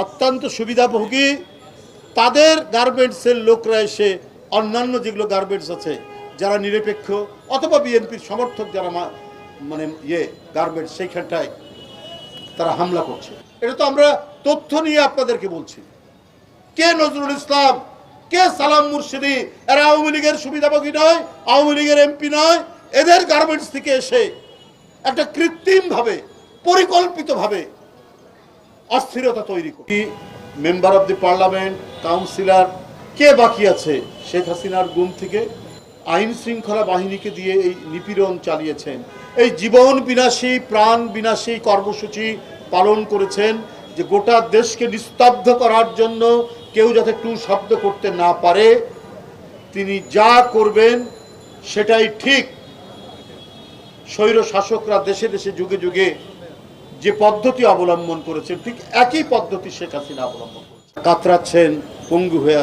অত্যন্ত সুবিধাভোগী তাদের গার্মেন্টসের লোকরা এসে অন্যান্য যেগুলো গার্মেন্টস আছে যারা নিরপেক্ষ অথবা বিএনপির সমর্থক যারা মানে গার্মেন্টস সেইখানটায় তারা হামলা করছে। এটা তো আমরা তথ্য নিয়ে আপনাদেরকে বলছি। কে নজরুল ইসলাম, কে সালাম মুর্শিদি, এরা আওয়ামী লীগের সুবিধাভোগী নয়, আওয়ামী লীগের এমপি নয়। এদের গার্মেন্টস থেকে এসে একটা কৃত্রিমভাবে পরিকল্পিতভাবে অস্থিরতা তৈরি করি। Member of the parliament, councillor কে বাকি আছে শেখ হাসিনার গুম থেকে? আইন শৃঙ্খলা বাহিনীকে দিয়ে এই নিপীড়ন চালিয়েছেন, এই জীবন বিনাশী প্রাণ বিনাশী কর্মসূচি পালন করেছেন যে গোটা দেশকে নিস্তব্ধ করার জন্য কেউ যাতে টু শব্দ করতে না পারে। তিনি যা করবেন সেটাই ঠিক। স্বৈর শাসকরা দেশে দেশে যুগে যুগে যে পদ্ধতি অবলম্বন করেছেন ঠিক একই পদ্ধতি শেখ হাসিনা অবলম্বন করেছেন। কাতরাচ্ছেন, পঙ্গু হয়ে